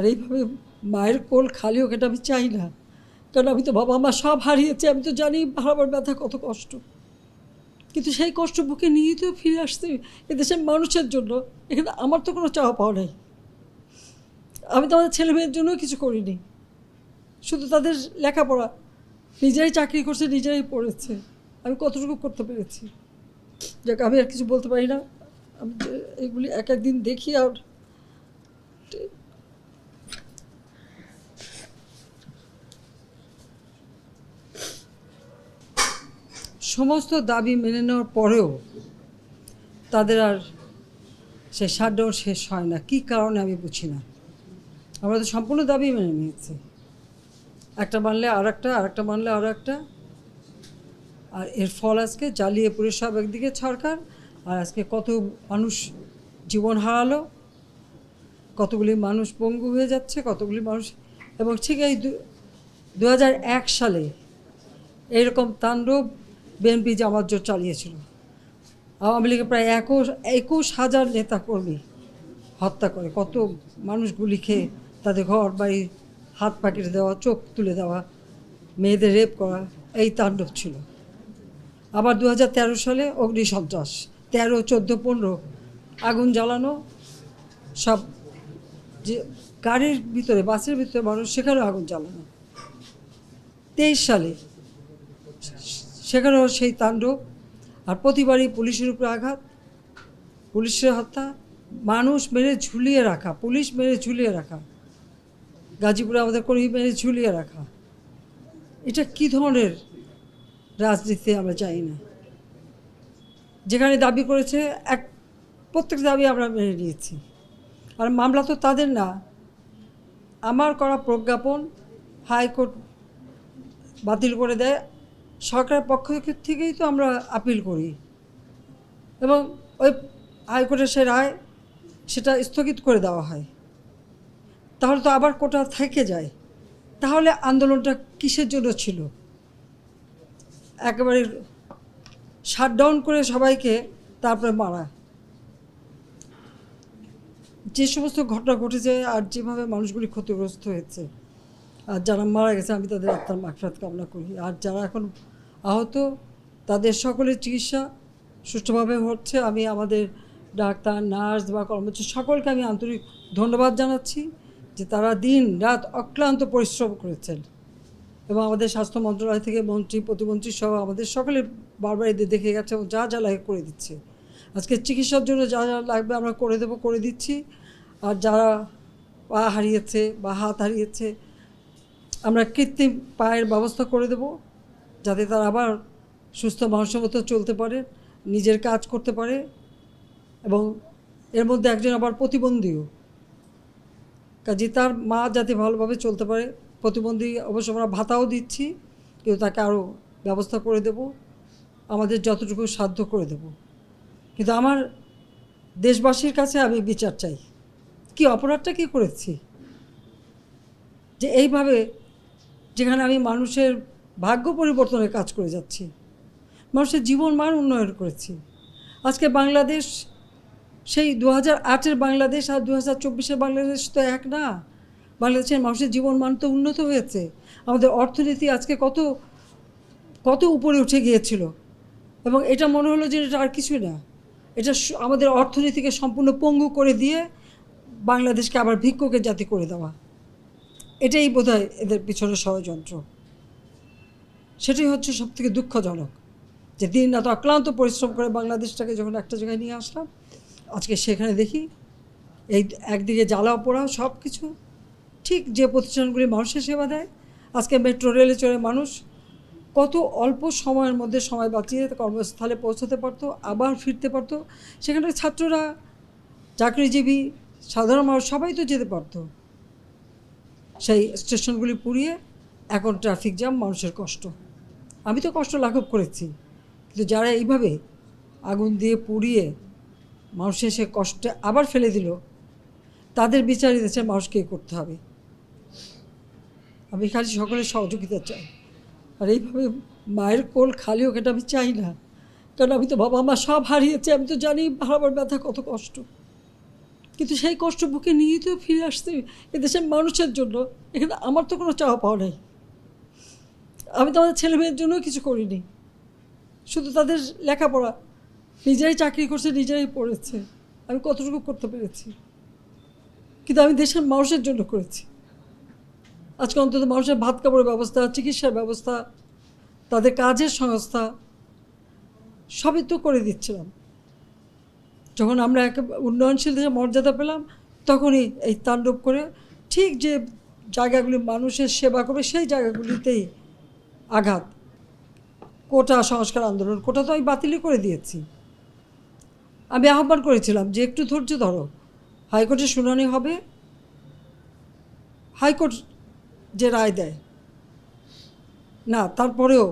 আর এইভাবে মায়ের কোল খালি হোক এটা আমি চাই না, কারণ আমি তো বাবা মা সব হারিয়েছি। আমি তো জানি হারাবার ব্যথা কত কষ্ট, কিন্তু সেই কষ্ট বুকে নিয়েই তো ফিরে আসতে এদেশের মানুষের জন্য। এখানে আমার তো কোনো চাওয়া পাওয়া নেই। আমি তো আমাদের ছেলে মেয়ের জন্যও কিছু করিনি, শুধু তাদের লেখাপড়া। নিজেরাই চাকরি করছে, নিজেরাই পড়েছে, আমি কতটুকু করতে পেরেছি। যাক, আমি আর কিছু বলতে পারি না। আমি এগুলি এক একদিন দেখি আর সমস্ত দাবি মেনে নেওয়ার পরেও তাদের আর সে শাটডাউন শেষ হয় না। কী কারণে আমি বুঝি না। আমরা তো সম্পূর্ণ দাবি মেনে নিয়েছি, একটা মানলে আর একটা, আর একটা মানলে আরও একটা। আর এর ফল আজকে জ্বালিয়ে পুড়ে সব একদিকে সরকার, আর আজকে কত মানুষ জীবন হারালো, কতগুলি মানুষ পঙ্গু হয়ে যাচ্ছে, কতগুলি মানুষ। এবং ঠিক এই 2001 সালে এইরকম তাণ্ডব বিএনপি জামাত জোট চালিয়েছিল। আওয়ামী লীগের প্রায় 21,000 নেতাকর্মী হত্যা করে, কত মানুষ গুলি খেয়ে তাদের ঘর বাড়ি হাত পা কেটে দেওয়া, চোখ তুলে দেওয়া, মেয়েদের রেপ করা, এই তাণ্ডব ছিল। আবার 2013 সালে অগ্নিসন্ত্রাস, 13, 14, 15 আগুন জ্বালানো, সব যে গাড়ির ভিতরে, বাসের ভিতরে মানুষ, সেখানেও আগুন জ্বালানো। 23 সালে সেখানেও সেই তাণ্ডব। আর প্রতিবারই পুলিশের উপরে আঘাত, পুলিশের হত্যা, মানুষ মেরে ঝুলিয়ে রাখা, পুলিশ মেরে ঝুলিয়ে রাখা, গাজীপুরে আমাদের কর্মী মেরে ঝুলিয়ে রাখা। এটা কী ধরনের রাজনীতি আমরা চাই না। যেখানে দাবি করেছে প্রত্যেক দাবি আমরা মেনে নিয়েছি। আর মামলা তো তাদের না, আমার করা প্রজ্ঞাপন হাইকোর্ট বাতিল করে দেয়। সরকারের পক্ষ থেকেই তো আমরা আপিল করি, এবং ওই হাইকোর্টের সে রায় সেটা স্থগিত করে দেওয়া হয়। তাহলে তো আবার কোটা থেকে যায়। তাহলে আন্দোলনটা কিসের জন্য ছিল? একেবারে শাটডাউন করে সবাইকে তারপরে মারা। যে সমস্ত ঘটনা ঘটেছে আর যেভাবে মানুষগুলি ক্ষতিগ্রস্ত হয়েছে, আর যারা মারা গেছে আমি তাদের আত্মার মাগফিরাত কামনা করি। আর যারা এখন আহত তাদের সকলের চিকিৎসা সুষ্ঠুভাবে হচ্ছে। আমি আমাদের ডাক্তার, নার্স বা কর্মচারী সকলকে আমি আন্তরিক ধন্যবাদ জানাচ্ছি যে তারা দিন রাত অক্লান্ত পরিশ্রম করেছেন। এবং আমাদের স্বাস্থ্য মন্ত্রণালয় থেকে মন্ত্রী, প্রতিমন্ত্রী সহ আমাদের সকলে বারবার এদের দেখে গেছে এবং যা যা লাগে করে দিচ্ছে। আজকে চিকিৎসার জন্য যা যা লাগবে আমরা করে দিচ্ছি। আর যারা পা হারিয়েছে বা হাত হারিয়েছে, আমরা কৃত্রিম পায়ের ব্যবস্থা করে দেব, যাতে তারা আবার সুস্থ মানুষের মতো চলতে পারে, নিজের কাজ করতে পারে। এবং এর মধ্যে একজন আবার প্রতিবন্ধীও, কাজে তার মা যাতে ভালোভাবে চলতে পারে। প্রতিবন্ধী অবশ্য আমরা ভাতাও দিচ্ছি, কিন্তু তাকে আরও ব্যবস্থা করে দেব, আমাদের যতটুকু সাধ্য করে দেব। কিন্তু আমার দেশবাসীর কাছে আমি বিচার চাই। কি অপরাধটা কী করেছি যে এইভাবে, যেখানে আমি মানুষের ভাগ্য পরিবর্তনের কাজ করে যাচ্ছি, মানুষের জীবন মান উন্নয়ন করেছি। আজকে বাংলাদেশ সেই 2008-এর বাংলাদেশ আর 2024-এর বাংলাদেশ তো এক না। বাংলাদেশের মানুষের জীবন মান তো উন্নত হয়েছে। আমাদের অর্থনীতি আজকে কত কত উপরে উঠে গিয়েছিল, এবং এটা মনে হলো যে এটা আর কিছুই না। এটা আমাদের অর্থনীতিকে সম্পূর্ণ পঙ্গু করে দিয়ে বাংলাদেশকে আবার ভিক্ষুকের জাতি করে দেওয়া। এটাই বোধহয় এদের পিছনে ষড়যন্ত্র। সেটাই হচ্ছে সবথেকে দুঃখজনক, যে দিন রাত অক্লান্ত পরিশ্রম করে বাংলাদেশটাকে যখন একটা জায়গায় নিয়ে আসলাম, আজকে সেখানে দেখি এই একদিকে জ্বালাও পোড়াও সব কিছু। ঠিক যে প্রতিষ্ঠানগুলি মানুষের সেবা দেয়, আজকে মেট্রো রেলে চড়ে মানুষ কত অল্প সময়ের মধ্যে সময় বাঁচিয়ে কর্মস্থলে পৌঁছতে পারতো, আবার ফিরতে পারতো। সেখানে ছাত্ররা, চাকরিজীবী, সাধারণ মানুষ সবাই তো যেতে পারতো। সেই স্টেশনগুলি পুড়িয়ে এখন ট্রাফিক জ্যাম, মানুষের কষ্ট। আমি তো কষ্ট লাঘব করেছি, কিন্তু যারা এইভাবে আগুন দিয়ে পুড়িয়ে মানুষের সে কষ্টে আবার ফেলে দিল, তাদের বিচার দেশের মানুষকেই করতে হবে। আমি খালি সকলের সহযোগিতা চাই। আর এইভাবে মায়ের কোল খালি হোক এটা আমি চাই না, কারণ আমি তো বাবা মা সব হারিয়েছি। আমি তো জানি হারাবার ব্যথা কত কষ্ট, কিন্তু সেই কষ্ট বুকে নিয়ে তো ফিরে আসতে এদেশের মানুষের জন্য। এখানে আমার তো কোনো চাওয়া পাওয়া নেই। আমি তো আমাদের ছেলে মেয়ের জন্যও কিছু করিনি, শুধু তাদের লেখাপড়া। নিজেরাই চাকরি করছে, নিজেরাই পড়েছে, আমি কতটুকু করতে পেরেছি, কিন্তু আমি দেশের মানুষের জন্য করেছি। আজকে অন্তত মানুষের ভাত কাপড়ের ব্যবস্থা, চিকিৎসার ব্যবস্থা, তাদের কাজের সংস্থা সবই তো করে দিচ্ছিলাম। যখন আমরা এক উন্নয়নশীল দেশে মর্যাদা পেলাম, তখনই এই তাণ্ডব করে ঠিক যে জায়গাগুলি মানুষের সেবা করবে সেই জায়গাগুলিতেই আঘাত। কোটা সংস্কার আন্দোলন, কোটা তো আমি বাতিলই করে দিয়েছি। আমি আহ্বান করেছিলাম যে একটু ধৈর্য ধরো, হাইকোর্টে শুনানি হবে, হাইকোর্ট যে রায় দেয় না, তারপরেও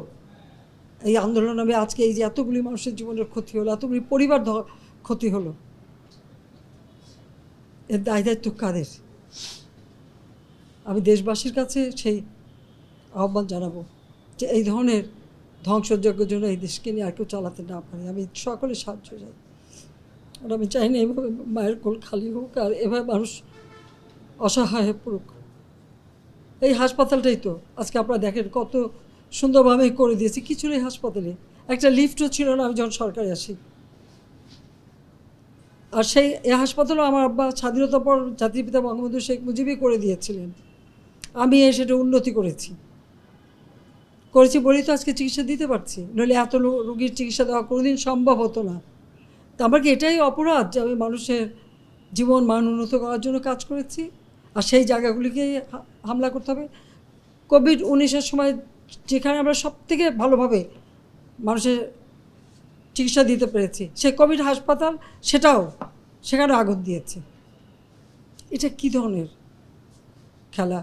এই আন্দোলন আমি আজকে এই যে এতগুলি মানুষের জীবনের ক্ষতি হলো, এতগুলি পরিবার ক্ষতি হলো, এর দায় দায়িত্ব কাদের? আমি দেশবাসীর কাছে সেই আহ্বান জানাবো যে এই ধরনের ধ্বংসযজ্ঞের জন্য এই দেশকে নিয়ে আর কেউ চালাতে না পারে। আমি সকলের সাহায্য চাই, আর আমি চাই না এইভাবে মায়ের কোল খালি হোক আর এভাবে মানুষ অসহায় হয়ে পড়ুক। এই হাসপাতালটাই তো আজকে আপনারা দেখেন কত সুন্দরভাবে করে দিয়েছি। কিছু নেই হাসপাতালে, একটা লিফটও ছিল না আমি যখন সরকারে আসি। আর সেই এই হাসপাতালও আমার আব্বা স্বাধীনতার পর জাতির পিতা বঙ্গবন্ধু শেখ মুজিবই করে দিয়েছিলেন। আমি সেটা উন্নতি করেছি বলেই তো আজকে চিকিৎসা দিতে পারছি, নইলে এত রোগীর চিকিৎসা দেওয়া কোনোদিন সম্ভব হতো না। তা আমার কি এটাই অপরাধ যে আমি মানুষের জীবন মান উন্নত করার জন্য কাজ করেছি, আর সেই জায়গাগুলিকে হামলা করতে হবে? কোভিড-19-এর সময় যেখানে আমরা সবথেকে ভালোভাবে মানুষের চিকিৎসা দিতে পেরেছি, সেই কোভিড হাসপাতাল সেখানে আগুন দিয়েছে। এটা কী ধরনের খেলা?